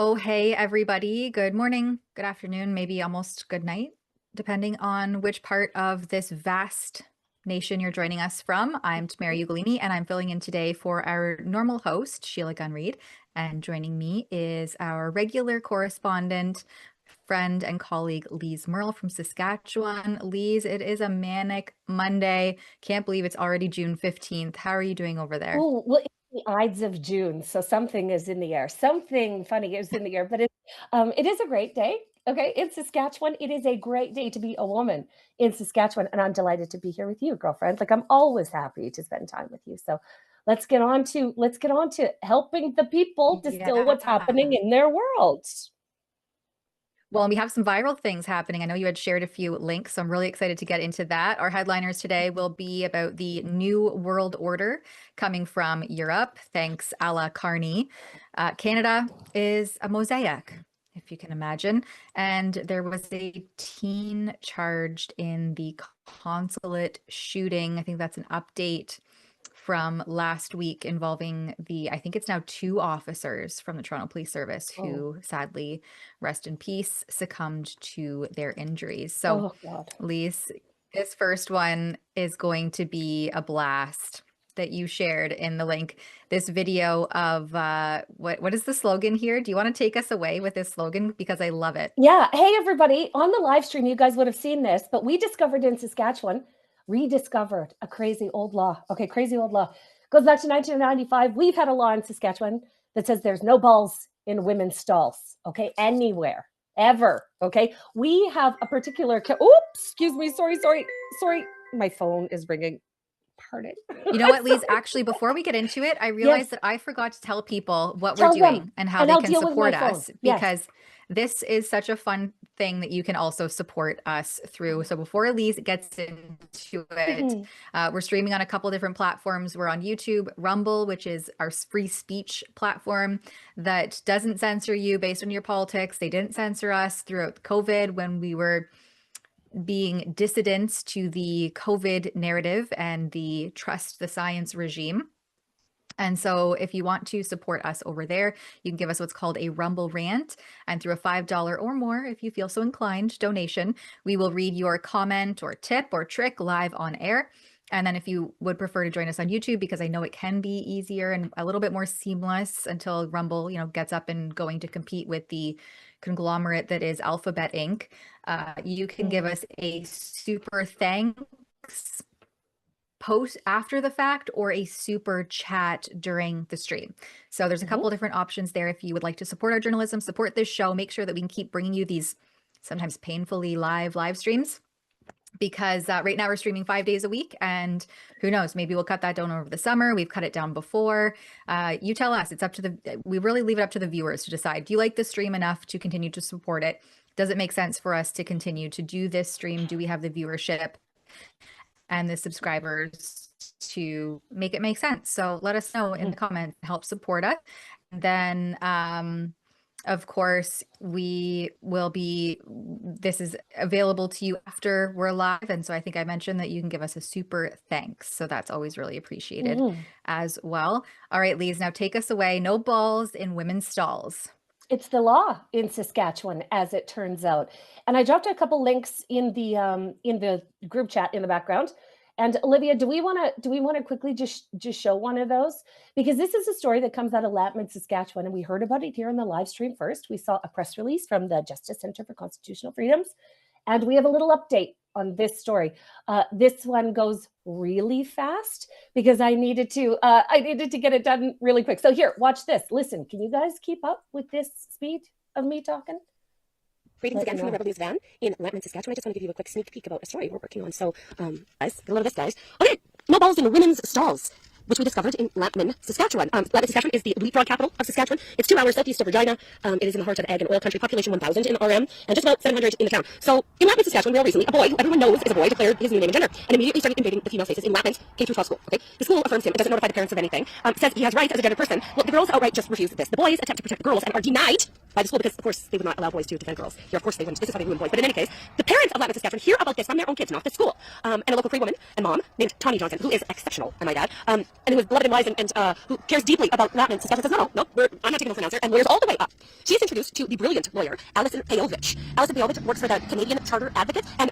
Oh, hey, everybody. Good morning, good afternoon, maybe almost good night, depending on which part of this vast nation you're joining us from. I'm Tamara Ugolini, and I'm filling in today for our normal host, Sheila Gunn-Reid. And joining me is our regular correspondent, friend, and colleague, Lise Merle from Saskatchewan. Lise, it is a manic Monday. Can't believe it's already June 15th. How are you doing over there? Oh, well, it's the Ides of June, so something is in the air. Something funny is in the air, but it is a great day. Okay, in Saskatchewan, it is a great day to be a woman in Saskatchewan, and I'm delighted to be here with you, girlfriend. Like I'm always happy to spend time with you. So let's get on to helping the people distill what's happening Yeah. in their worlds. Well, and we have some viral things happening. I know you had shared a few links, so I'm really excited to get into that. Our headliners today will be about the New World Order coming from Europe, thanks a la Carney. Canada is a mosaic, if you can imagine. And there was a teen charged in the consulate shooting. I think that's an update from last week involving I think it's now two officers from the Toronto Police Service Oh, who sadly, rest in peace, succumbed to their injuries. So, oh God. Lise, this first one is going to be a blast that you shared in the link. This video of what is the slogan here? Do you want to take us away with this slogan? Because I love it. Yeah. Hey, everybody. On the live stream, you guys would have seen this, but we discovered in Saskatchewan, rediscovered a crazy old law. Okay, crazy old law. Goes back to 1995. We've had a law in Saskatchewan that says there's no balls in women's stalls. Okay, anywhere, ever. Okay. We have a particular. Oops, excuse me. Sorry. My phone is ringing. Pardon. You know what, Lise? Actually, before we get into it, I Yes. realized that I forgot to tell people what we're Tell them, doing and how and they I'll can deal with my support phone. us, Yes. because this is such a fun thing that you can also support us through. So before Lise gets into it, Mhm. we're streaming on a couple different platforms. We're on YouTube, Rumble, which is our free speech platform that doesn't censor you based on your politics. They didn't censor us throughout COVID when we were being dissidents to the COVID narrative and the trust the science regime. And so if you want to support us over there, you can give us what's called a Rumble Rant. And through a $5 or more, if you feel so inclined, donation, we will read your comment or tip or trick live on air. And then if you would prefer to join us on YouTube, because I know it can be easier and a little bit more seamless until Rumble, gets up and going to compete with the conglomerate that is Alphabet Inc., you can give us a super thanks post after the fact or a super chat during the stream. So there's a couple different options there. If you would like to support our journalism, support this show, make sure that we can keep bringing you these sometimes painfully live streams, because right now we're streaming 5 days a week, and who knows, maybe we'll cut that down over the summer. We've cut it down before. You tell us. It's up to we really leave it up to the viewers to decide. Do you like the stream enough to continue to support it? Does it make sense for us to continue to do this stream? Do we have the viewership and the subscribers to make it make sense? So let us know in the comments, help support us. And then, of course, this is available to you after we're live. And so I think I mentioned that you can give us a super thanks. So that's always really appreciated as well. All right, Lise, now take us away. No balls in women's stalls. It's the law in Saskatchewan, as it turns out. And I dropped a couple links in the group chat in the background. And Olivia, do we want to quickly just show one of those? Because this is a story that comes out of Latman, Saskatchewan, and we heard about it here in the live stream first. We saw a press release from the Justice Center for Constitutional Freedoms, and we have a little update on this story. This one goes really fast because I needed to get it done really quick. So here, watch this. Listen, can you guys keep up with this speed of me talking? Greetings again from the Rebel News van in Latman, Saskatchewan. I just want to give you a quick sneak peek about a story we're working on. So, guys, get a load of this, guys. Okay, no balls in women's stalls, which we discovered in Latman, Saskatchewan. Latman, Saskatchewan is the leapfrog capital of Saskatchewan. It's 2 hours southeast of Regina. It is in the heart of egg and oil country. Population 1,000 in RM, and just about 700 in the town. So, in Latman, Saskatchewan, real recently, a boy who everyone knows is a boy declared his new name and gender, and immediately started invading the female spaces in Latman's K-12 school. Okay, the school affirms him. It doesn't notify the parents of anything. Says he has rights as a gendered person. Well, the girls outright just refuse this. The boys attempt to protect the girls and are denied by the school because, of course, they would not allow boys to defend girls. Here, of course, they wouldn't. This is how they ruin boys. But in any case, the parents of Latin Saskatchewan hear about this from their own kids, not the school. And a local Cree woman and mom named Tawny Johnson, who is exceptional, I might add, and who is beloved and wise and who cares deeply about Latin Saskatchewan, says, no, I'm not taking no for an answer, and lawyers all the way up. She is introduced to the brilliant lawyer, Alison Payovich. Alison Payovich works for the Canadian Charter Advocates and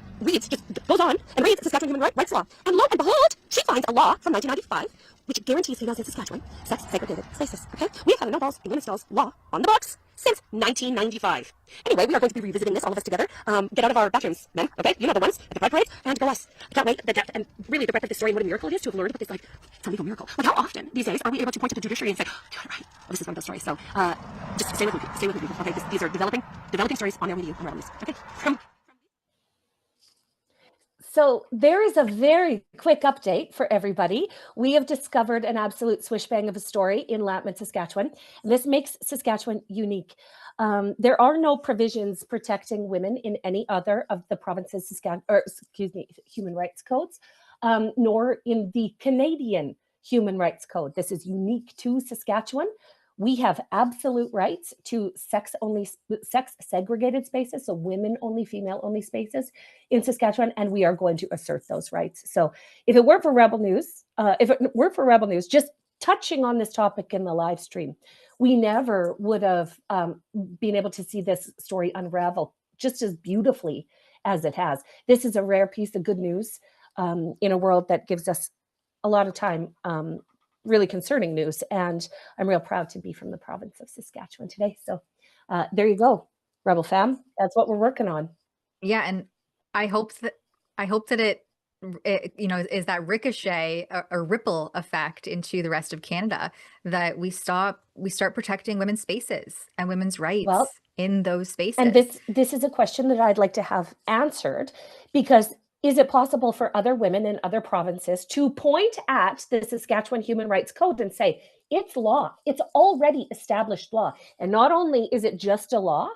goes on and reads Saskatchewan human rights law. And lo and behold, she finds a law from 1995 which guarantees females in Saskatchewan sex segregated spaces. Okay? We have had a no balls in women's stalls law on the books since 1995. Anyway, we are going to be revisiting this, all of us together. Get out of our bathrooms, men, okay? You know the ones at the pride parades, and go us. I can't wait, the depth and really the breadth of this story and what a miracle it is to have learned about this, like, it's a legal miracle. Like, how often these days are we able to point to the judiciary and say, oh, you got it right. Well, this is one of those stories. So, just stay with me, people. Okay, these are developing stories on their way to you on Rebel News. Okay? So there is a very quick update for everybody. We have discovered an absolute swishbang of a story in Lambton, Saskatchewan. And this makes Saskatchewan unique. There are no provisions protecting women in any other of the province's human rights codes, nor in the Canadian Human Rights Code. This is unique to Saskatchewan. We have absolute rights to sex segregated spaces, so women only, female only spaces in Saskatchewan, and we are going to assert those rights. So if it weren't for Rebel News, just touching on this topic in the live stream, we never would have been able to see this story unravel just as beautifully as it has. This is a rare piece of good news in a world that gives us a lot of time, really concerning news. And I'm real proud to be from the province of Saskatchewan today. So there you go, Rebel fam. That's what we're working on. Yeah, and I hope that it is that ricochet, a ripple effect into the rest of Canada, that we start protecting women's spaces and women's rights in those spaces. And this is a question that I'd like to have answered, because is it possible for other women in other provinces to point at the Saskatchewan Human Rights Code and say, it's law, it's already established law? And not only is it just a law,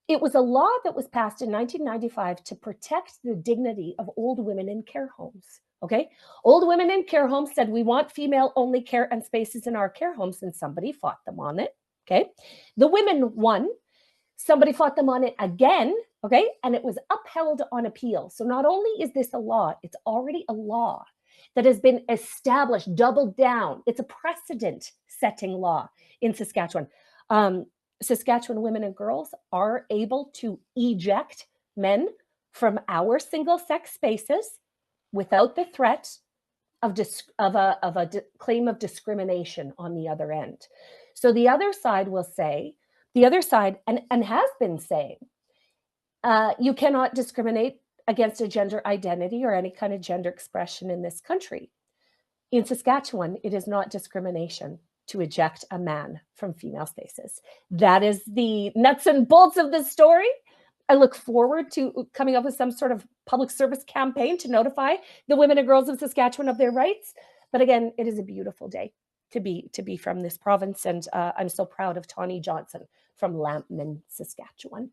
it was a law that was passed in 1995 to protect the dignity of old women in care homes. Okay. Old women in care homes said, we want female only care and spaces in our care homes. And somebody fought them on it. Okay. The women won. Somebody fought them on it again. Okay. And it was upheld on appeal. So not only is this a law, it's already a law that has been established, doubled down. It's a precedent setting law in Saskatchewan. Saskatchewan women and girls are able to eject men from our single sex spaces without the threat of a claim of discrimination on the other end. So the other side will say, and has been saying, you cannot discriminate against a gender identity or any kind of gender expression in this country. In Saskatchewan, it is not discrimination to eject a man from female spaces. That is the nuts and bolts of this story. I look forward to coming up with some sort of public service campaign to notify the women and girls of Saskatchewan of their rights. But again, it is a beautiful day to be from this province. And I'm so proud of Tawny Johnson from Lambton, Saskatchewan.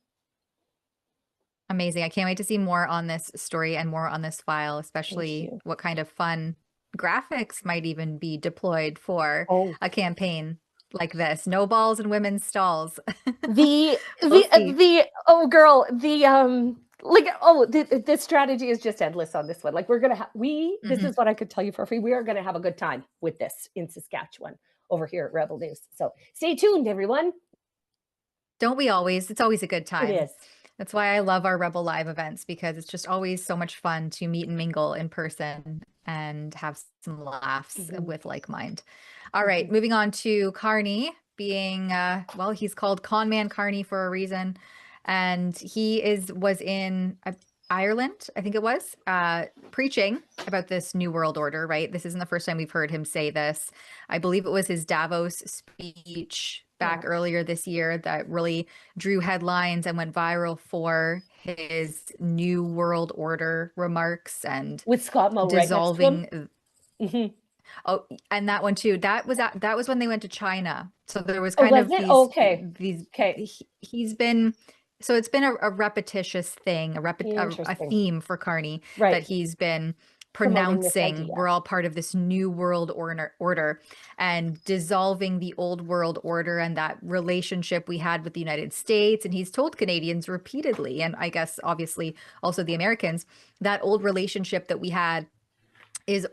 Amazing. I can't wait to see more on this story and more on this file, especially what kind of fun graphics might even be deployed for a campaign like this. No balls in women's stalls. The strategy is just endless on this one. Like, we're gonna have this is what I could tell you for free. We are gonna have a good time with this in Saskatchewan over here at Rebel News. So stay tuned, everyone. Don't we always? It's always a good time. It is. That's why I love our Rebel Live events, because it's just always so much fun to meet and mingle in person and have some laughs with like mind. All right, moving on to Carney being, he's called Conman Carney for a reason. And he was in Ireland, I think it was, preaching about this new world order, right? This isn't the first time we've heard him say this. I believe it was his Davos speech back earlier this year that really drew headlines and went viral for his new world order remarks and with Scott Moe dissolving. Oh, and that one too. That was when they went to China. So there was kind of these. He's been. So it's been a repetitious thing, a theme for Carney that he's been promoting this pronouncing idea. we're all part of this new world order and dissolving the old world order and that relationship we had with the United States. And he's told Canadians repeatedly, and I guess obviously also the Americans, that old relationship that we had is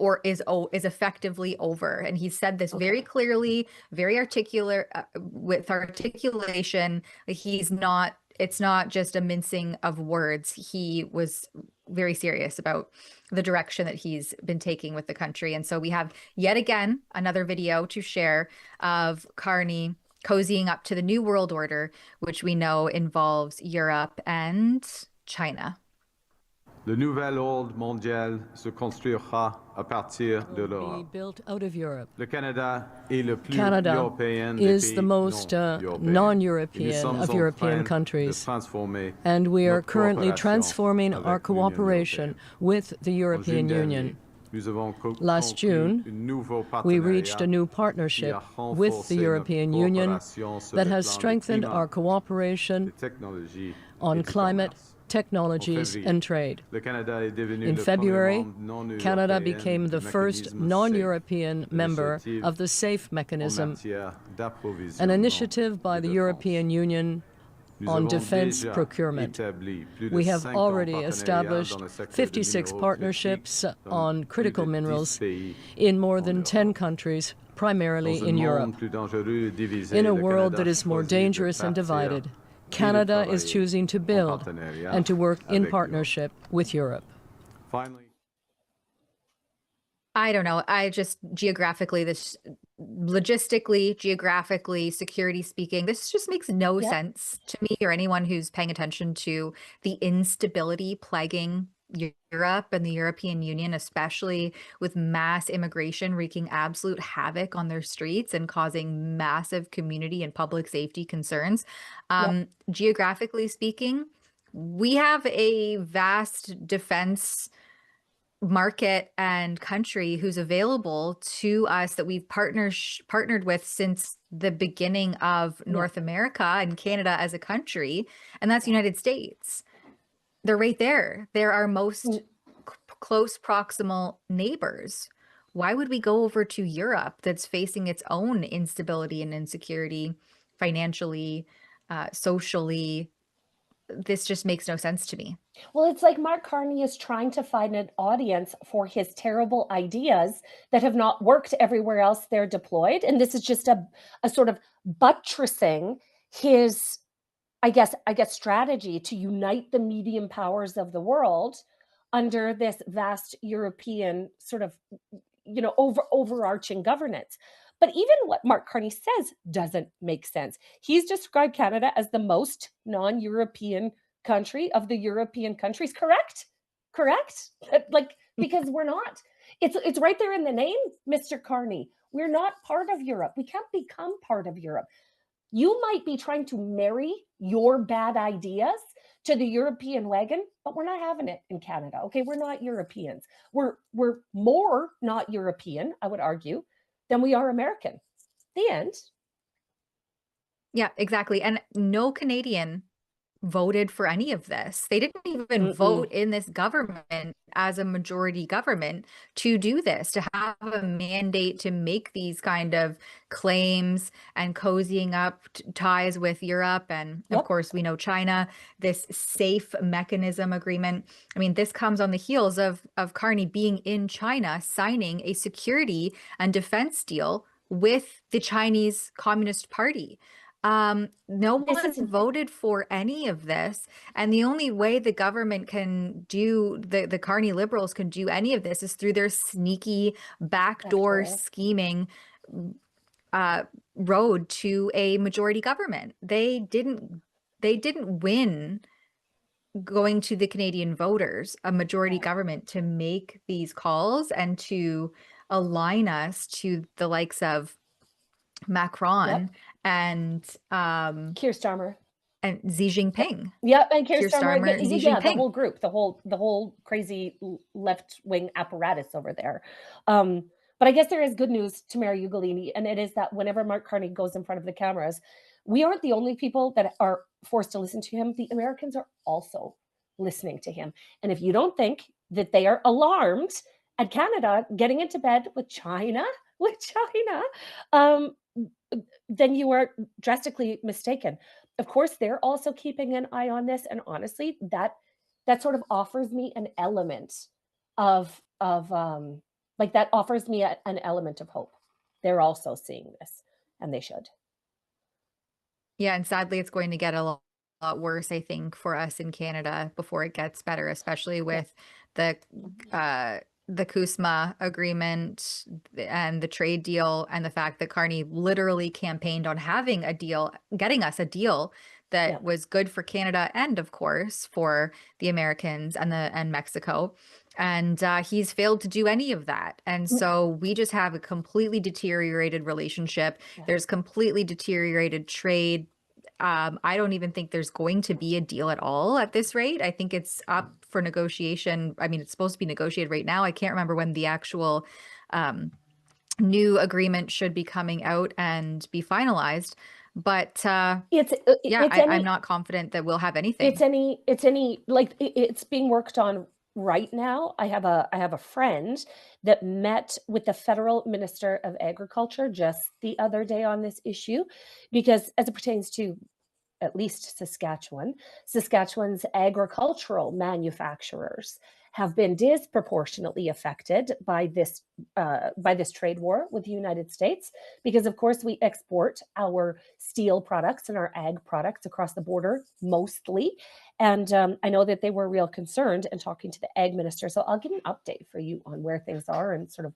effectively over. And he said this very clearly, very articulate, with articulation. It's not just a mincing of words. He was very serious about the direction that he's been taking with the country. And so we have yet again another video to share of Carney cozying up to the New World Order, which we know involves Europe and China. Le nouvel ordre mondial se construira à partir de Will be l'Europe. built out of Europe. Le Canada est le plus Canada européen des is pays the most non-européens. non-European Et nous sommes of en European train de countries. transformer And we are notre currently coopération transforming avec our l'Union cooperation européenne. with the En European juin Union. dernier, nous avons Last conclu June, un nouveau we partenariat reached a new qui partnership a with renforcé the notre European Union coopération sur that le has plan du strengthened climat, our cooperation des technologies on et du climate, commerce. technologies, février, and trade. Le Canada est devenu In le February, premier membre non Canada européen became du the first mécanisme non-European SAFE, member initiative of the SAFE en mechanism, matière an d'approvisionnement initiative by de the défense. European Union Nous on avons defense déjà procurement. établi plus de We have 50 already partenariats established dans le secteur des 56 minéraux partnerships critiques dans on plus critical de 10 minerals pays in more en than Europe. 10 countries, primarily Dans un in monde Europe. plus dangereux et divisé, In a le world Canada that is more choisit de dangerous and partir divided, et de Canada is travailler choosing to en build partenariat and to work in avec partnership with Europe. l'Europe. Finally, I don't know. I just logistically, geographically, security speaking, this just makes no Yep. sense to me or anyone who's paying attention to the instability plaguing Europe and the European Union, especially with mass immigration wreaking absolute havoc on their streets and causing massive community and public safety concerns. Geographically speaking, we have a vast defense market and country who's available to us that we've partnered with since the beginning of North America and Canada as a country, and that's the United States. They're right there. They're our most close proximal neighbors. Why would we go over to Europe that's facing its own instability and insecurity financially, socially? This just makes no sense to me. Well, it's like Mark Carney is trying to find an audience for his terrible ideas that have not worked everywhere else they're deployed. And this is just a sort of buttressing his, I guess, strategy to unite the medium powers of the world under this vast European sort of, overarching governance. But even what Mark Carney says doesn't make sense. He's described Canada as the most non-European country of the European countries. Correct? Because we're not. It's right there in the name, Mr. Carney. We're not part of Europe. We can't become part of Europe. You might be trying to marry your bad ideas to the European wagon, but we're not having it in Canada. Okay, we're not Europeans. We're more not European, I would argue, than we are American. The end. Yeah, exactly. And no Canadian voted for any of this. They didn't even vote in this government as a majority government to do this, to have a mandate to make these kind of claims and cozying up ties with Europe. And of course, we know China, this safe mechanism agreement. I mean, this comes on the heels of Carney being in China, signing a security and defense deal with the Chinese Communist Party. No one voted for any of this. And the only way the government can do, the Carney Liberals can do any of this is through their sneaky backdoor scheming road to a majority government. They didn't win going to the Canadian voters, a majority government, to make these calls and to align us to the likes of Macron and Keir Starmer and Xi Jinping. And Keir Starmer, Xi the Jinping. whole group, the whole crazy left-wing apparatus over there. But I guess there is good news, Tamara Ugolini, and it is that whenever Mark Carney goes in front of the cameras, we aren't the only people that are forced to listen to him. The Americans are also listening to him. And if you don't think that they are alarmed and Canada getting into bed with China, um, then you are drastically mistaken. Of course, they're also keeping an eye on this, and honestly, that sort of offers me an element of like that offers me an element of hope. They're also seeing this, and they should. Yeah, and sadly, it's going to get a lot worse, I think, for us in Canada before it gets better, especially with the CUSMA agreement and the trade deal, and the fact that Carney literally campaigned on having a deal, getting us a deal that was good for Canada and, of course, for the Americans and Mexico. And he's failed to do any of that. And so we just have a completely deteriorated relationship. There's completely deteriorated trade. I don't even think there's going to be a deal at all at this rate. I think it's up for negotiation. I mean, it's supposed to be negotiated right now. I can't remember when the actual new agreement should be coming out and be finalized. But I'm not confident that we'll have anything. It's being worked on right now. I have a friend that met with the federal minister of agriculture just the other day on this issue, because as it pertains to at least Saskatchewan's agricultural manufacturers have been disproportionately affected by this trade war with the United States, because of course we export our steel products and our ag products across the border mostly. And I know that they were real concerned and talking to the ag minister. So I'll get an update for you on where things are and sort of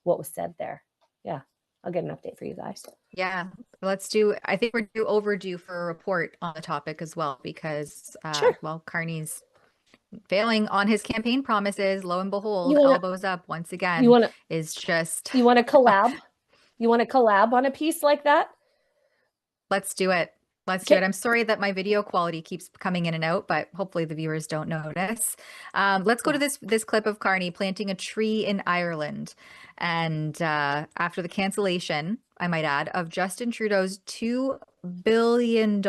what was said there. Yeah, I'll get an update for you guys. Yeah, I think we're overdue for a report on the topic as well, because well, Carney's failing on his campaign promises. Lo and behold, elbows up once again. You want to collab? You want to collab on a piece like that? Let's do it. Let's do it. I'm sorry that my video quality keeps coming in and out, but hopefully the viewers don't notice. Let's go to this clip of Carney planting a tree in Ireland. And after the cancellation, I might add, of Justin Trudeau's $2 billion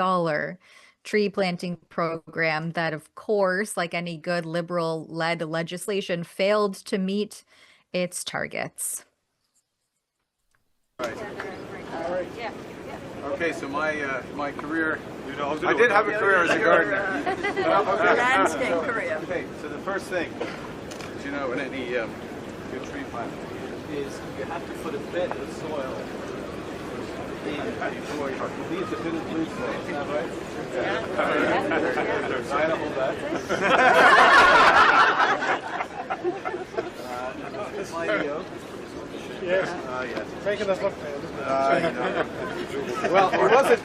tree planting program that, of course, like any good liberal-led legislation, failed to meet its targets. All right. Yeah. Okay, so my career, I did have a career as a gardener. Landscape career. Okay, so the first thing, as you know, in any good tree planting, is you have to put a bit of soil before you leave the bit of blue soil. Is that right? Yeah. I don't hold that. This is my yoke. Yes. Yes. Making us look bad. Well, it wasn't.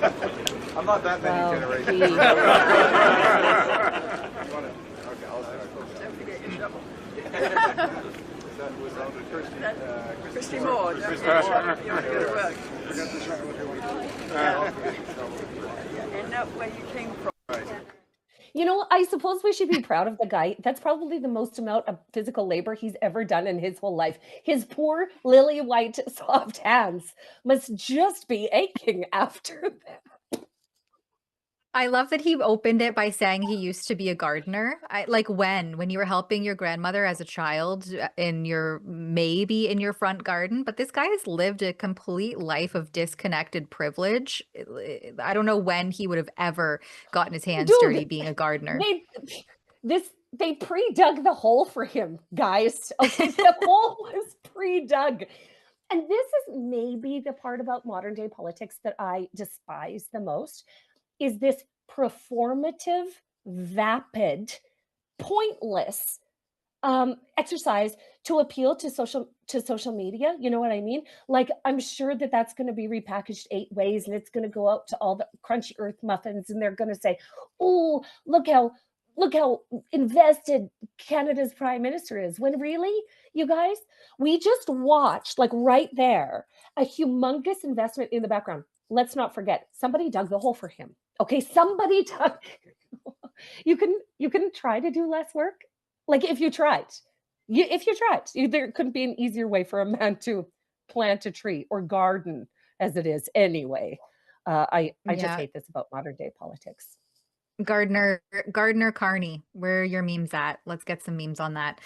I'm not that many generations. Okay, I'll don't forget your shovel. That was under Christy Moore. Christy Moore. You're good at work. And not where you came from. Right. You know, I suppose we should be proud of the guy. That's probably the most amount of physical labor he's ever done in his whole life. His poor lily white soft hands must just be aching after that. I love that he opened it by saying he used to be a gardener. When you were helping your grandmother as a child maybe in your front garden, but this guy has lived a complete life of disconnected privilege. I don't know when he would have ever gotten his hands dirty being a gardener. They pre-dug the hole for him, guys. Okay, the hole was pre-dug. And this is maybe the part about modern day politics that I despise the most, is this performative, vapid, pointless exercise to appeal to social media. You know what I mean? Like, I'm sure that that's going to be repackaged 8 ways, and it's going to go out to all the crunchy earth muffins, and they're going to say, "Oh, look how invested Canada's prime minister is." When really, you guys, we just watched, like right there, a humongous investment in the background. Let's not forget, somebody dug the hole for him. Okay, somebody dug. You can try to do less work. Like if you tried, there couldn't be an easier way for a man to plant a tree or garden, as it is anyway. I just hate this about modern day politics. Gardner Carney, where are your memes at? Let's get some memes on that.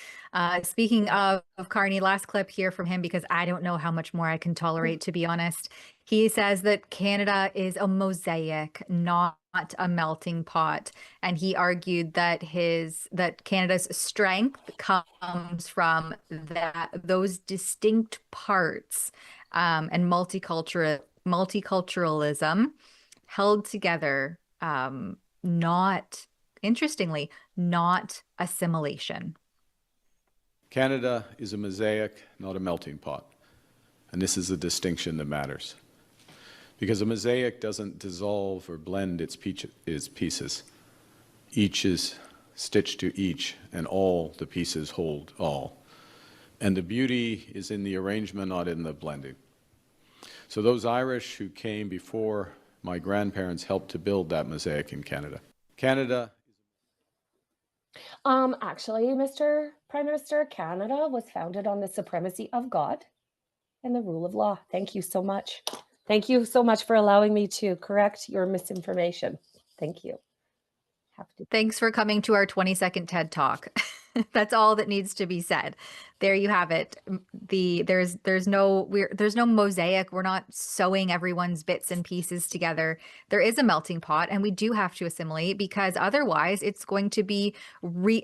Speaking of Carney, last clip here from him, because I don't know how much more I can tolerate, to be honest. He says that Canada is a mosaic, not a melting pot. And he argued that Canada's strength comes from those distinct parts and multiculturalism held together, interestingly, not assimilation. Canada is a mosaic, not a melting pot. And this is a distinction that matters. Because a mosaic doesn't dissolve or blend its pieces. Each is stitched to each, and all the pieces hold all. And the beauty is in the arrangement, not in the blending. So those Irish who came before my grandparents helped to build that mosaic in Canada. Actually, Mr. Prime Minister, Canada was founded on the supremacy of God and the rule of law. Thank you so much. Thank you so much for allowing me to correct your misinformation. Thank you. Thanks for coming to our 20-second TED Talk. That's all that needs to be said. There you have it. There's no mosaic. We're not sewing everyone's bits and pieces together. There is a melting pot, and we do have to assimilate, because otherwise it's going to be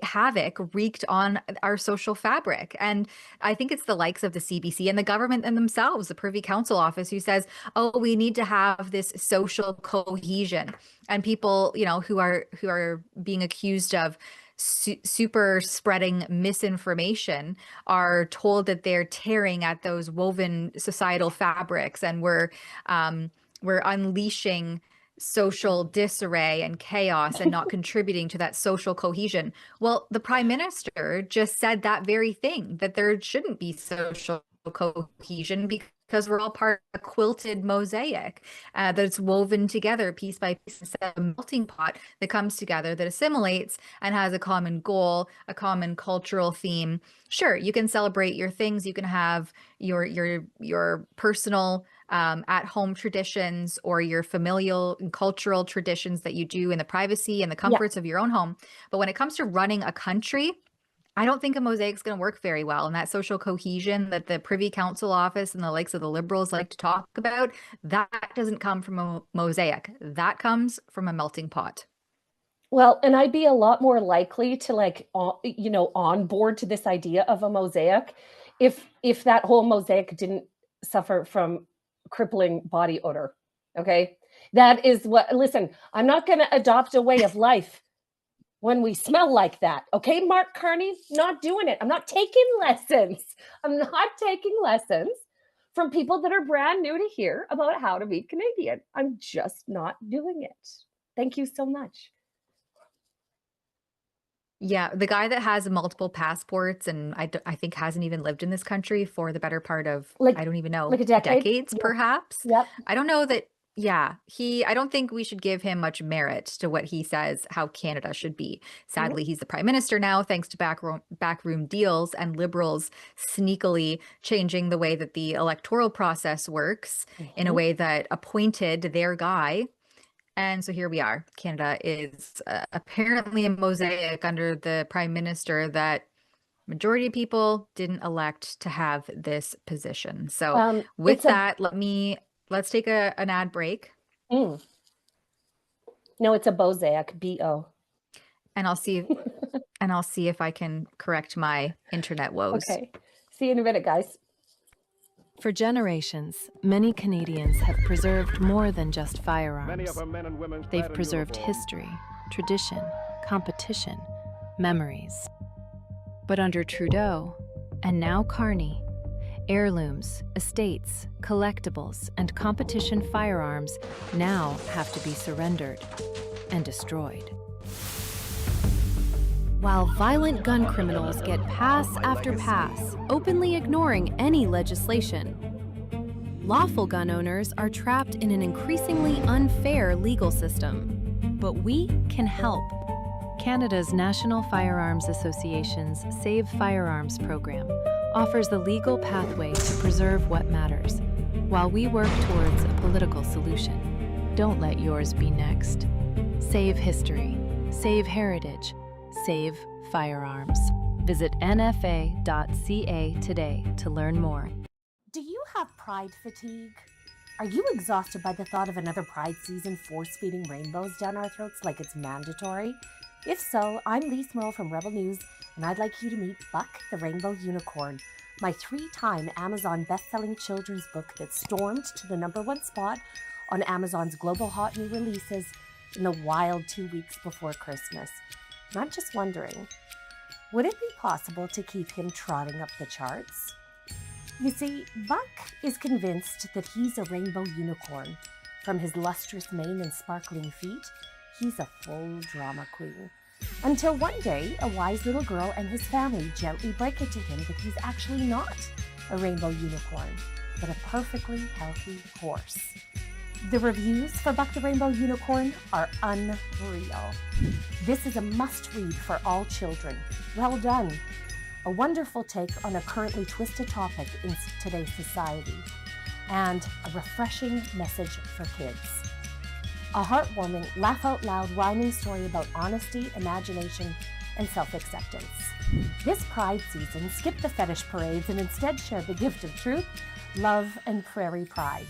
havoc wreaked on our social fabric. And I think it's the likes of the CBC and the government and themselves, the Privy Council office, who says, oh, we need to have this social cohesion. And people, who are being accused of super spreading misinformation are told that they're tearing at those woven societal fabrics, and we're unleashing social disarray and chaos and not contributing to that social cohesion. Well, the Prime Minister just said that very thing, that there shouldn't be social cohesion because we're all part of a quilted mosaic that's woven together piece by piece, instead of a melting pot that comes together, that assimilates and has a common goal, a common cultural theme. Sure, you can celebrate your things, you can have your personal at-home traditions or your familial and cultural traditions that you do in the privacy and the comforts of your own home. But when it comes to running a country, I don't think a mosaic is going to work very well. And that social cohesion that the Privy Council office and the likes of the Liberals like to talk about, that doesn't come from a mosaic. That comes from a melting pot. Well, and I'd be a lot more likely to on board to this idea of a mosaic if that whole mosaic didn't suffer from crippling body odor. Okay. That is listen, I'm not going to adopt a way of life when we smell like that. Okay, Mark Carney, not doing it. I'm not taking lessons. I'm not taking lessons from people that are brand new to here about how to be Canadian. I'm just not doing it. Thank you so much. Yeah, the guy that has multiple passports and I think hasn't even lived in this country for the better part of, I don't even know, like a decade? decades, perhaps. Yep. I don't know that. Yeah, I don't think we should give him much merit to what he says how Canada should be. Sadly, he's the Prime Minister now, thanks to backroom deals and Liberals sneakily changing the way that the electoral process works in a way that appointed their guy. And so here we are. Canada is apparently a mosaic under the Prime Minister that majority of people didn't elect to have this position. So with that, let's take an ad break. No, it's a Bozaic, B-O. And I'll see if I can correct my internet woes. Okay. See you in a minute, guys. For generations, many Canadians have preserved more than just firearms. They've preserved history, tradition, competition, memories. But under Trudeau, and now Carney, heirlooms, estates, collectibles, and competition firearms now have to be surrendered and destroyed. While violent gun criminals get pass after pass, openly ignoring any legislation, lawful gun owners are trapped in an increasingly unfair legal system. But we can help. Canada's National Firearms Association's Save Firearms program offers the legal pathway to preserve what matters, while we work towards a political solution. Don't let yours be next. Save history. Save heritage. Save firearms. Visit nfa.ca today to learn more. Do you have pride fatigue? Are you exhausted by the thought of another pride season force-feeding rainbows down our throats like it's mandatory? If so, I'm Lise Merle from Rebel News, and I'd like you to meet Buck the Rainbow Unicorn, my 3-time Amazon best-selling children's book that stormed to the #1 spot on Amazon's global hot new releases in the wild 2 weeks before Christmas. And I'm just wondering, would it be possible to keep him trotting up the charts? You see, Buck is convinced that he's a rainbow unicorn. From his lustrous mane and sparkling feet, he's a full drama queen. Until one day, a wise little girl and his family gently break it to him that he's actually not a rainbow unicorn, but a perfectly healthy horse. The reviews for Buck the Rainbow Unicorn are unreal. This is a must-read for all children. Well done. A wonderful take on a currently twisted topic in today's society, and a refreshing message for kids. A heartwarming, laugh-out-loud rhyming story about honesty, imagination, and self-acceptance. This Pride season, skip the fetish parades and instead share the gift of truth, love, and prairie pride.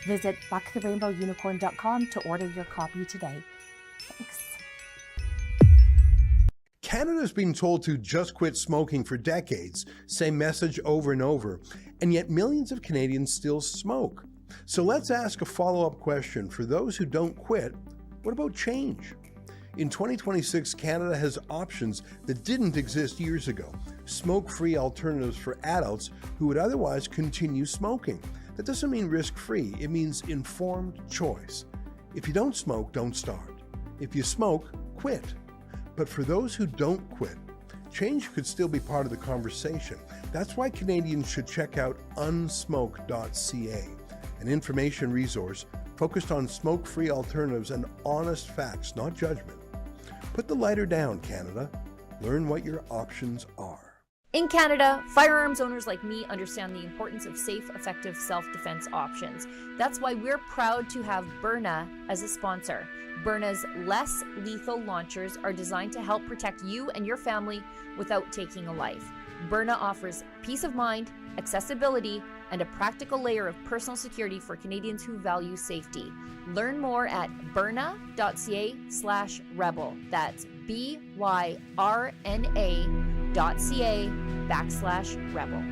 Visit bucktherainbowunicorn.com to order your copy today. Thanks. Canada's been told to just quit smoking for decades, same message over and over, and yet millions of Canadians still smoke. So let's ask a follow-up question. For those who don't quit, what about change? In 2026, Canada has options that didn't exist years ago. Smoke-free alternatives for adults who would otherwise continue smoking. That doesn't mean risk-free, it means informed choice. If you don't smoke, don't start. If you smoke, quit. But for those who don't quit, change could still be part of the conversation. That's why Canadians should check out unsmoke.ca, an information resource focused on smoke-free alternatives and honest facts, not judgment. Put the lighter down, Canada. Learn what your options are. In Canada, firearms owners like me understand the importance of safe, effective self-defense options. That's why we're proud to have Byrna as a sponsor. Byrna's less lethal launchers are designed to help protect you and your family without taking a life. Byrna offers peace of mind, accessibility, and a practical layer of personal security for Canadians who value safety. Learn more at byrna.ca/rebel. That's byrna.ca/rebel.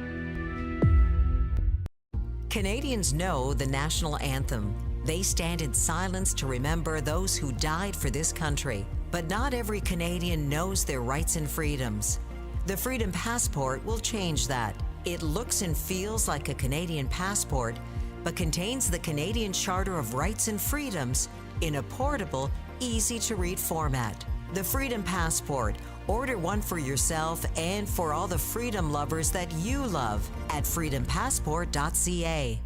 Canadians know the national anthem. They stand in silence to remember those who died for this country. But not every Canadian knows their rights and freedoms. The Freedom Passport will change that. It looks and feels like a Canadian passport, but contains the Canadian Charter of Rights and Freedoms in a portable, easy-to-read format. The Freedom Passport. Order one for yourself and for all the freedom lovers that you love at freedompassport.ca.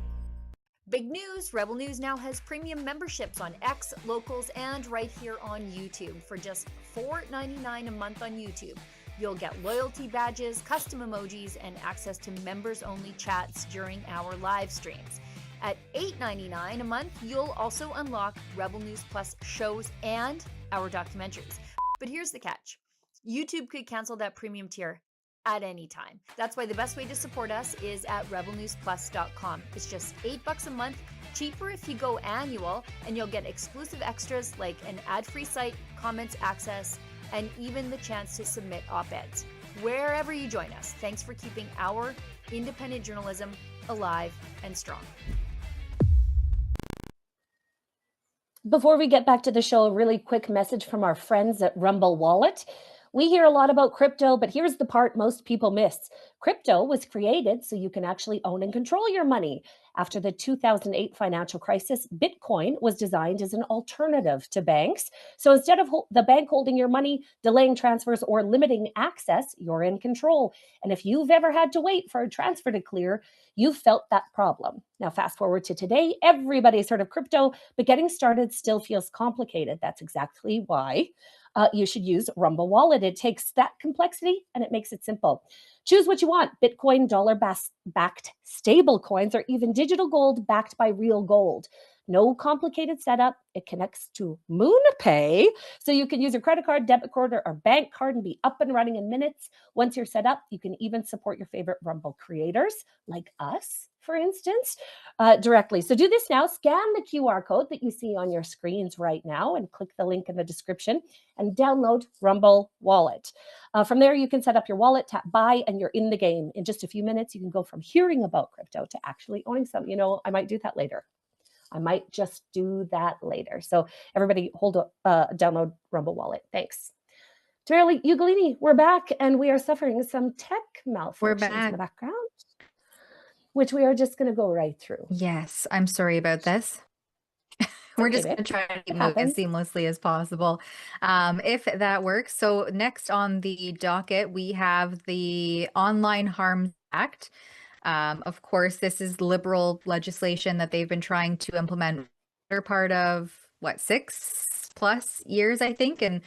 Big news! Rebel News now has premium memberships on X, Locals, and right here on YouTube. For just $4.99 a month on YouTube, you'll get loyalty badges, custom emojis, and access to members-only chats during our live streams. At $8.99 a month, you'll also unlock Rebel News Plus shows and our documentaries. But here's the catch. YouTube could cancel that premium tier at any time. That's why the best way to support us is at rebelnewsplus.com. It's just $8 a month, cheaper if you go annual, and you'll get exclusive extras like an ad-free site, comments access, and even the chance to submit op-eds. Wherever you join us, thanks for keeping our independent journalism alive and strong. Before we get back to the show, a really quick message from our friends at Rumble Wallet. We hear a lot about crypto, but here's the part most people miss. Crypto was created so you can actually own and control your money. After the 2008 financial crisis, Bitcoin was designed as an alternative to banks. So instead of the bank holding your money, delaying transfers, or limiting access, you're in control. And if you've ever had to wait for a transfer to clear, you've felt that problem. Now, fast forward to today, everybody's heard of crypto, but getting started still feels complicated. That's exactly why you should use Rumble Wallet. It takes that complexity and it makes it simple. Choose what you want: Bitcoin, dollar-backed stable coins, or even digital gold backed by real gold. No complicated setup. It connects to MoonPay, so you can use your credit card, debit card, or bank card and be up and running in minutes. Once you're set up, you can even support your favorite Rumble creators like us, for instance, directly. So do this now. Scan the QR code that you see on your screens right now and click the link in the description and download Rumble Wallet. From there, you can set up your wallet, tap buy, and you're in the game. In just a few minutes, you can go from hearing about crypto to actually owning some. You know, I might do that later. I might just do that later. So everybody download Rumble Wallet. Thanks. Tamara, Ugolini, we're back, and we are suffering some tech malfunctions in the background, which we are just going to go right through. Yes, I'm sorry about this. We're just going to try to move as seamlessly as possible, if that works. So next on the docket, we have the Online Harms Act. Of course, this is liberal legislation that they've been trying to implement for part of, what, 6+ years, I think, and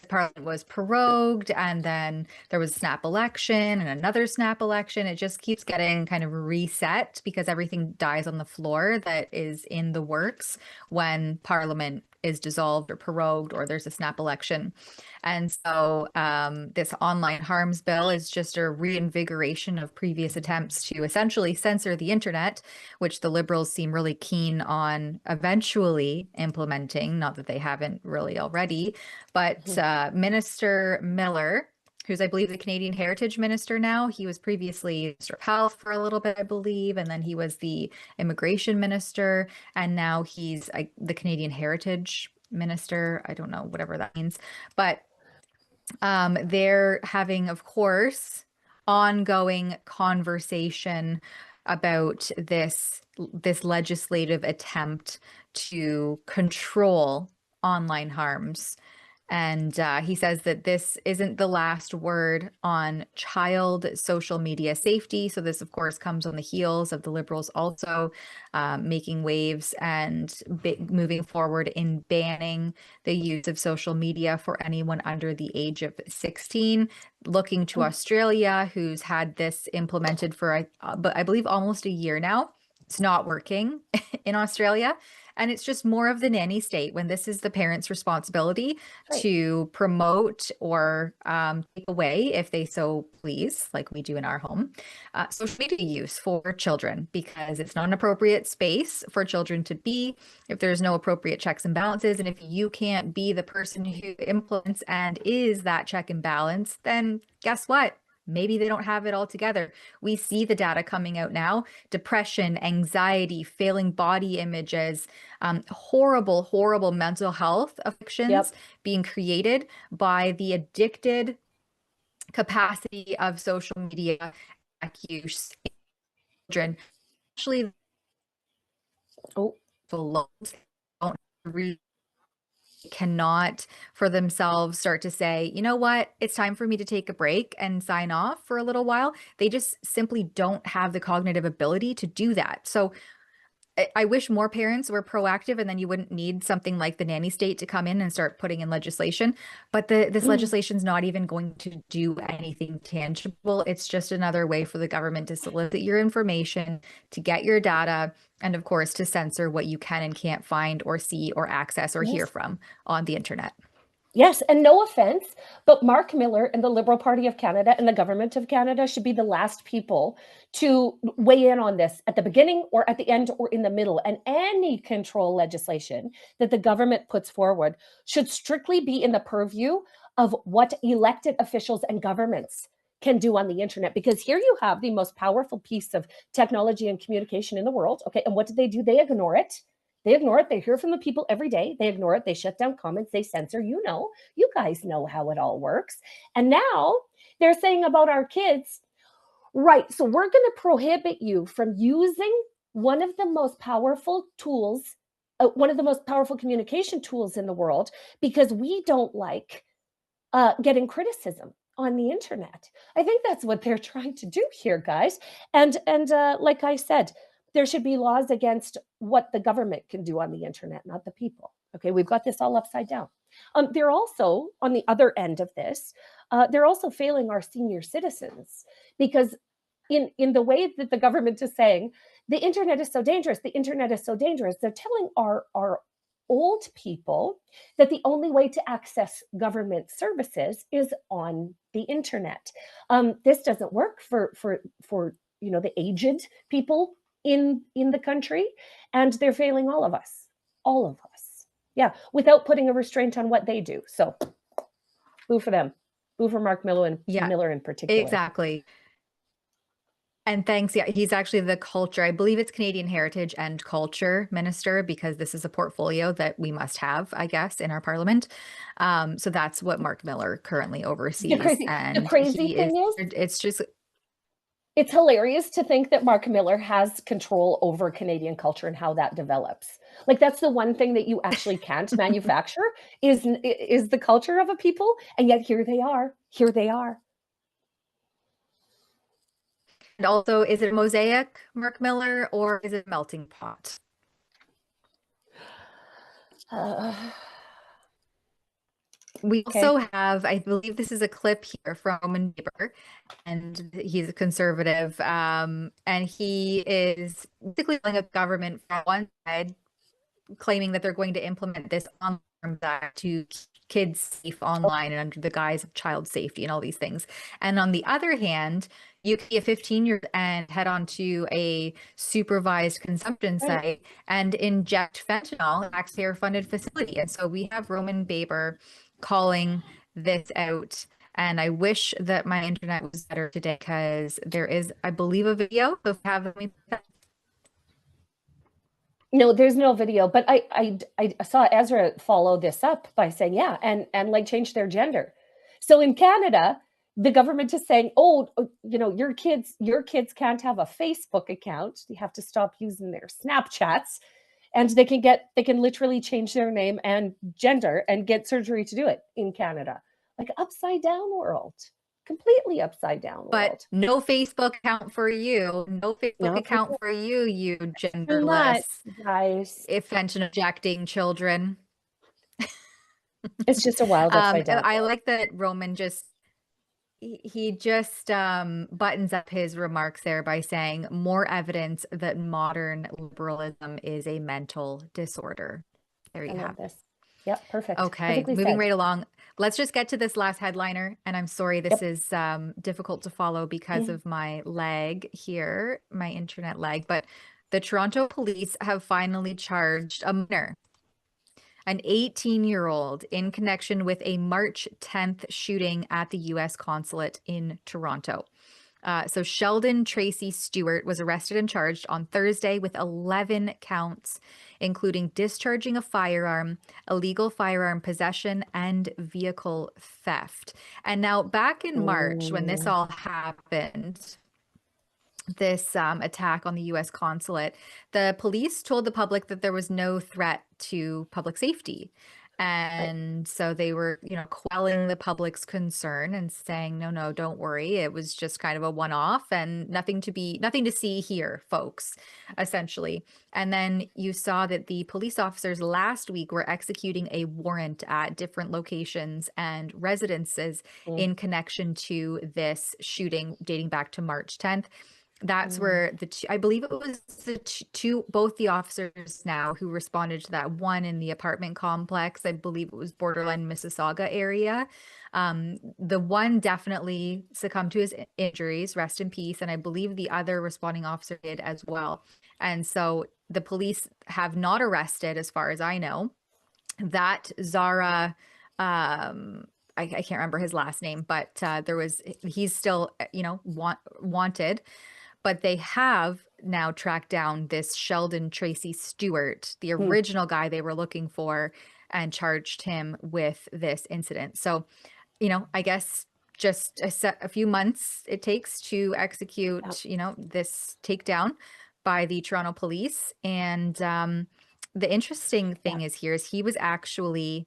Parliament was prorogued, and then there was a snap election and another snap election. It just keeps getting kind of reset because everything dies on the floor that is in the works when Parliament is dissolved or prorogued or there's a snap election. And so this online harms bill is just a reinvigoration of previous attempts to essentially censor the internet, which the Liberals seem really keen on eventually implementing, not that they haven't really already. But Minister Miller, who's, I believe, the Canadian Heritage Minister now. He was previously Minister of Health for a little bit, I believe, and then he was the Immigration Minister, and now he's the Canadian Heritage Minister. I don't know, whatever that means. But they're having, of course, ongoing conversation about this legislative attempt to control online harms. And he says that this isn't the last word on child social media safety. So this, of course, comes on the heels of the Liberals also making waves and moving forward in banning the use of social media for anyone under the age of 16. Looking to Australia, who's had this implemented for, I believe, almost a year now. It's not working in Australia. And it's just more of the nanny state when this is the parent's responsibility to promote or take away, if they so please, like we do in our home, social media use for children, because it's not an appropriate space for children to be if there's no appropriate checks and balances. And if you can't be the person who implements and is that check and balance, then guess what? Maybe they don't have it all together. We see the data coming out now: depression, anxiety, failing body images, horrible, horrible mental health afflictions being created by the addicted capacity of social media use. Children, actually, don't really cannot for themselves start to say, you know what, it's time for me to take a break and sign off for a little while. They just simply don't have the cognitive ability to do that. So I wish more parents were proactive, and then you wouldn't need something like the nanny state to come in and start putting in legislation. But this legislation is not even going to do anything tangible. It's just another way for the government to solicit your information, to get your data, and of course, to censor what you can and can't find or see or access or hear from on the internet. Yes, and no offense, but Mark Miller and the Liberal Party of Canada and the Government of Canada should be the last people to weigh in on this at the beginning or at the end or in the middle. And any control legislation that the government puts forward should strictly be in the purview of what elected officials and governments can do on the internet. Because here you have the most powerful piece of technology and communication in the world. Okay, and what do? They ignore it. They ignore it. They hear from the people every day. They ignore it. They shut down comments. They censor. You guys know how it all works. And now they're saying about our kids, right, so we're going to prohibit you from using one of the most powerful tools, one of the most powerful communication tools in the world, because we don't like getting criticism on the internet. I think that's what they're trying to do here, guys. And like I said, there should be laws against what the government can do on the internet, not the people. Okay, we've got this all upside down. They're also, on the other end of this, they're also failing our senior citizens, because in the way that the government is saying the internet is so dangerous. The internet is so dangerous. They're telling our old people that the only way to access government services is on the internet. This doesn't work for the aged people in the country, and they're failing all of us. All of us. Yeah, without putting a restraint on what they do. So, boo for them. Boo for Mark Miller in particular. Exactly. And thanks. Yeah, he's actually the culture, I believe it's Canadian Heritage and Culture Minister, because this is a portfolio that we must have, I guess, in our parliament. So that's what Mark Miller currently oversees. The crazy thing is, it's hilarious to think that Mark Miller has control over Canadian culture and how that develops. Like, that's the one thing that you actually can't manufacture is the culture of a people. And yet here they are. Here they are. And also, is it Mosaic, Mark Miller, or is it Melting Pot? We also have, I believe this is a clip here from Roman Baber, and he's a conservative, and he is basically telling the government from one side, claiming that they're going to implement this online act to keep kids safe online and under the guise of child safety and all these things. And on the other hand, you can be a 15-year-old and head on to a supervised consumption site and inject fentanyl in a taxpayer-funded facility. And so we have Roman Baber calling this out. And I wish that my internet was better today, because there is, I believe, a video. So if you have No, there's no video, but I saw Ezra follow this up by saying, yeah, and like change their gender. So in Canada, the government is saying, oh, your kids can't have a Facebook account. You have to stop using their Snapchats, and they can literally change their name and gender and get surgery to do it in Canada. Like, upside down world. Completely upside down world. But no Facebook account for you. No Facebook account for you, you genderless, guys. fentanyl injecting children. It's just a wild upside down. I like that Roman he just buttons up his remarks there by saying more evidence that modern liberalism is a mental disorder. There you have this. Yep, perfect. Okay, Perfectly moving said. right along. Let's just get to this last headliner. And I'm sorry, this is difficult to follow because of my lag here, my internet lag. But the Toronto police have finally charged a minor, an 18-year-old, in connection with a March 10th shooting at the U.S. consulate in Toronto. So Sheldon Tracy Stewart was arrested and charged on Thursday with 11 counts, including discharging a firearm, illegal firearm possession, and vehicle theft. And now, back in March, when this all happened, this attack on the U.S. consulate, the police told the public that there was no threat to public safety. And so they were, quelling the public's concern and saying, no, don't worry. It was just kind of a one-off and nothing to see here, folks, essentially. And then you saw that the police officers last week were executing a warrant at different locations and residences in connection to this shooting dating back to March 10th. That's where I believe it was both the officers now who responded to that, one in the apartment complex. I believe it was borderline Mississauga area. The one definitely succumbed to his injuries, rest in peace. And I believe the other responding officer did as well. And so the police have not arrested, as far as I know, that Zara, I can't remember his last name, but he's still, wanted. But they have now tracked down this Sheldon Tracy Stewart, the original guy they were looking for, and charged him with this incident. So, I guess just a few months it takes to execute, this takedown by the Toronto police. And the interesting thing is he was actually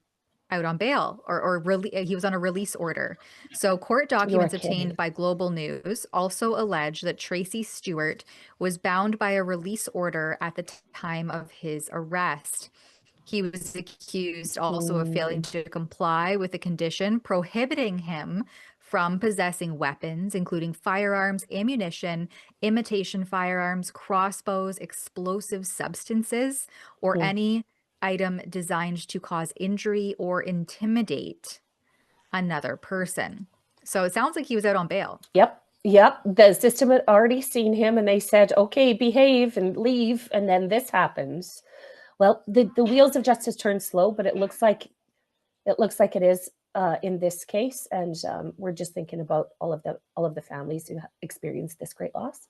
out on bail or he was on a release order. So court documents obtained by Global News also allege that Tracy Stewart was bound by a release order at the time of his arrest. He was accused also of failing to comply with a condition prohibiting him from possessing weapons, including firearms, ammunition, imitation firearms, crossbows, explosive substances, or any item designed to cause injury or intimidate another person. So it sounds like he was out on bail. Yep. The system had already seen him and they said, okay, behave and leave. And then this happens. Well, the wheels of justice turn slow, but it looks like it is in this case. And we're just thinking about all of the families who experienced this great loss.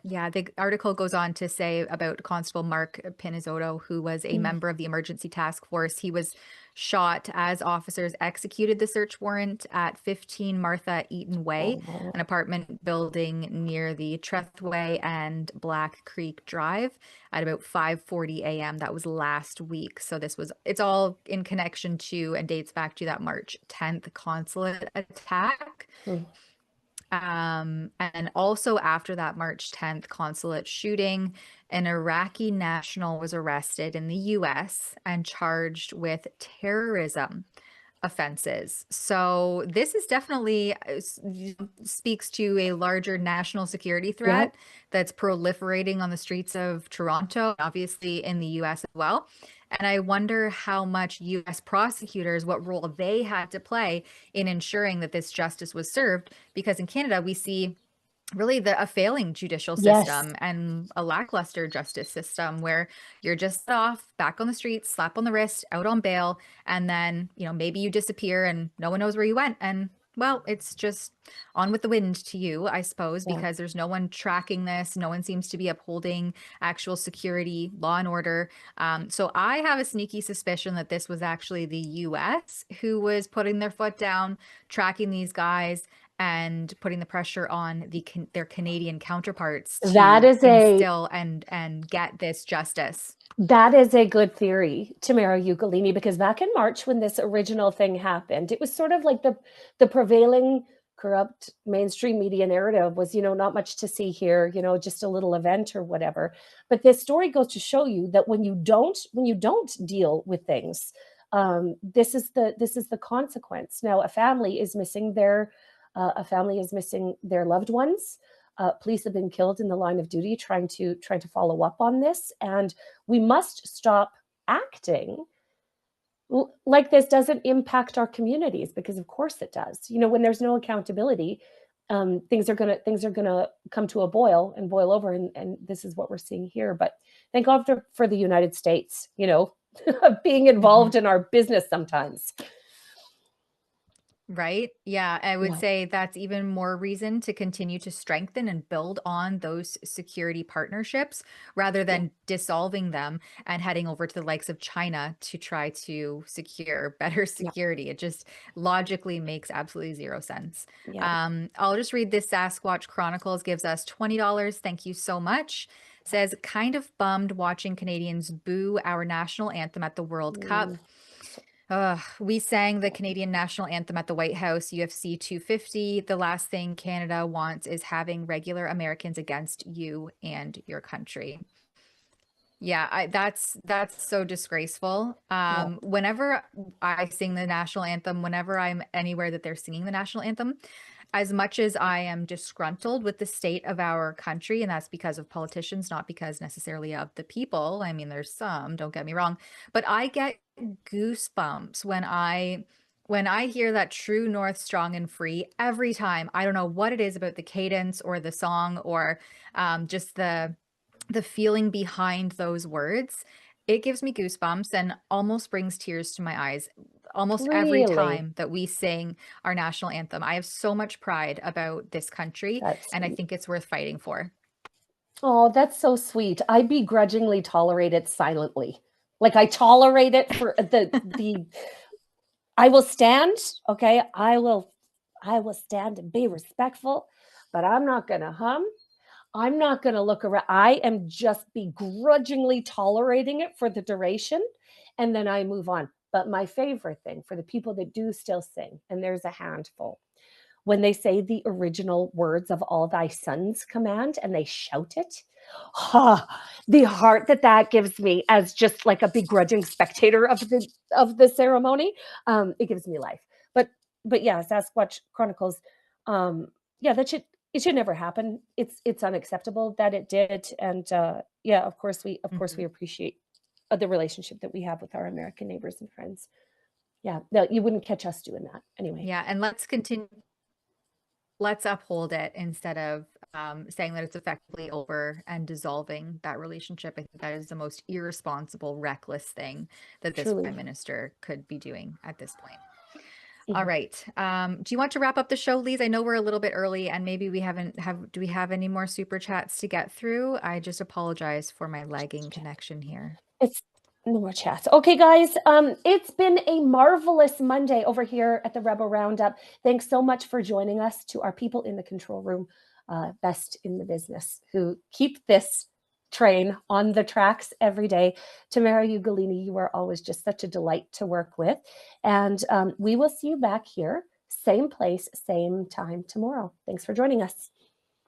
Yeah, the article goes on to say about Constable Mark Pinizotto, who was a member of the emergency task force. He was shot as officers executed the search warrant at 15 Martha Eaton Way, an apartment building near the Trethway and Black Creek Drive at about 5:40 a.m. That was last week. So it's all in connection to and dates back to that March 10th consulate attack. And also after that March 10th consulate shooting, an Iraqi national was arrested in the US and charged with terrorism offenses. So this is definitely speaks to a larger national security threat that's proliferating on the streets of Toronto, obviously in the US as well. And I wonder how much U.S. prosecutors, what role they had to play in ensuring that this justice was served. Because in Canada, we see really a failing judicial system and a lackluster justice system where you're just off back on the streets, slap on the wrist, out on bail. And then, maybe you disappear and no one knows where you went. And well, it's just on with the wind to you, I suppose, because there's no one tracking this. No one seems to be upholding actual security, law and order. So I have a sneaky suspicion that this was actually the U.S. who was putting their foot down, tracking these guys, and putting the pressure on their Canadian counterparts to instill and get this justice. That is a good theory, Tamara Ugolini, because back in March when this original thing happened, it was sort of like the prevailing corrupt mainstream media narrative was, not much to see here, just a little event or whatever. But this story goes to show you that when you don't deal with things, this is the consequence. Now, a family is missing their loved ones. Police have been killed in the line of duty trying to follow up on this, and we must stop acting like this doesn't impact our communities, because of course it does. When there's no accountability, things are gonna come to a boil and boil over, and this is what we're seeing here. But thank God for the United States, being involved in our business sometimes. Right? Yeah, I would say that's even more reason to continue to strengthen and build on those security partnerships rather than dissolving them and heading over to the likes of China to try to secure better security. It just logically makes absolutely zero sense. I'll just read this. Sasquatch Chronicles gives us $20. Thank you so much. Says, kind of bummed watching Canadians boo our national anthem at the World Cup. We sang the Canadian national anthem at the White House, UFC 250. The last thing Canada wants is having regular Americans against you and your country. Yeah, that's so disgraceful. Whenever I sing the national anthem, whenever I'm anywhere that they're singing the national anthem, as much as I am disgruntled with the state of our country, and that's because of politicians, not because necessarily of the people. I mean, there's some, don't get me wrong, but I get goosebumps when I hear that True North Strong and Free every time. I don't know what it is about the cadence or the song or just the feeling behind those words. It gives me goosebumps and almost brings tears to my eyes almost every time that we sing our national anthem. I have so much pride about this country, and I think it's worth fighting for. Oh, that's so sweet. I begrudgingly tolerate it silently. Like I tolerate it for the I will stand, okay? I will stand and be respectful, but I'm not going to hum. I'm not going to look around. I am just begrudgingly tolerating it for the duration, and then I move on. But my favorite thing for the people that do still sing, and there's a handful, when they say the original words of All Thy Sons command and they shout it, the heart that gives me as just like a begrudging spectator of the ceremony, it gives me life. But yeah, Sasquatch Chronicles, yeah, it should never happen. It's unacceptable that it did. And yeah, of course we appreciate the relationship that we have with our American neighbors and friends. Yeah, no, you wouldn't catch us doing that anyway. Yeah, and let's uphold it instead of saying that it's effectively over and dissolving that relationship. I think that is the most irresponsible, reckless thing that this Truly. prime minister could be doing at this point. All right. Do you want to wrap up the show, Lise? I know we're a little bit early and maybe do we have any more super chats to get through? I just apologize for my lagging connection here. It's no more chats. Okay, guys. It's been a marvelous Monday over here at the Rebel Roundup. Thanks so much for joining us. To our people in the control room, best in the business, who keep this train on the tracks every day. Tamara, Ugolini, you are always just such a delight to work with. And we will see you back here, same place, same time tomorrow. Thanks for joining us.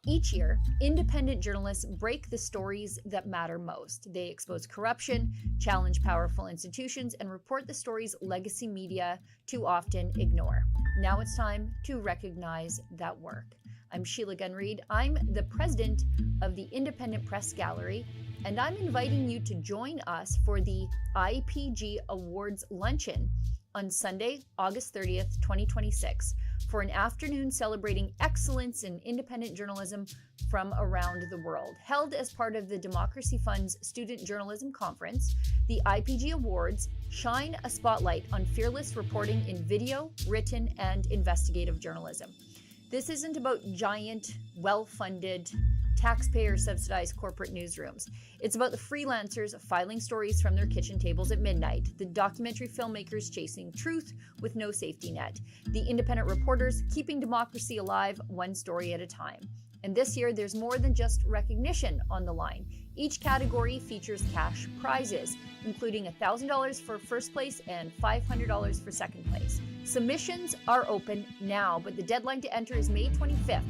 Each year, independent journalists break the stories that matter most. They expose corruption, challenge powerful institutions, and report the stories legacy media too often ignore. Now it's time to recognize that work. I'm Sheila Gunn-Reid. I'm the president of the Independent Press Gallery, and I'm inviting you to join us for the IPG Awards Luncheon on Sunday, August 30th, 2026, for an afternoon celebrating excellence in independent journalism from around the world. Held as part of the Democracy Fund's Student Journalism Conference, the IPG Awards shine a spotlight on fearless reporting in video, written, and investigative journalism. This isn't about giant, well-funded, taxpayer-subsidized corporate newsrooms. It's about the freelancers filing stories from their kitchen tables at midnight, the documentary filmmakers chasing truth with no safety net, the independent reporters keeping democracy alive one story at a time. And this year, there's more than just recognition on the line. Each category features cash prizes, including $1,000 for first place and $500 for second place. Submissions are open now, but the deadline to enter is May 25th.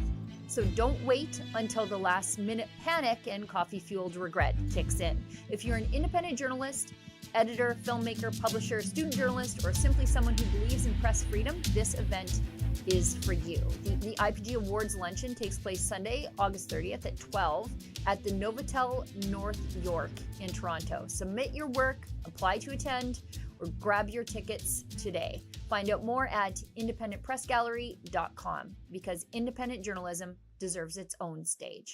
So don't wait until the last minute panic and coffee-fueled regret kicks in. If you're an independent journalist, editor, filmmaker, publisher, student journalist, or simply someone who believes in press freedom, this event is for you. The IPG Awards Luncheon takes place Sunday, August 30th at 12 at the Novotel North York in Toronto. Submit your work, apply to attend, or grab your tickets today. Find out more at independentpressgallery.com, because independent journalism deserves its own stage.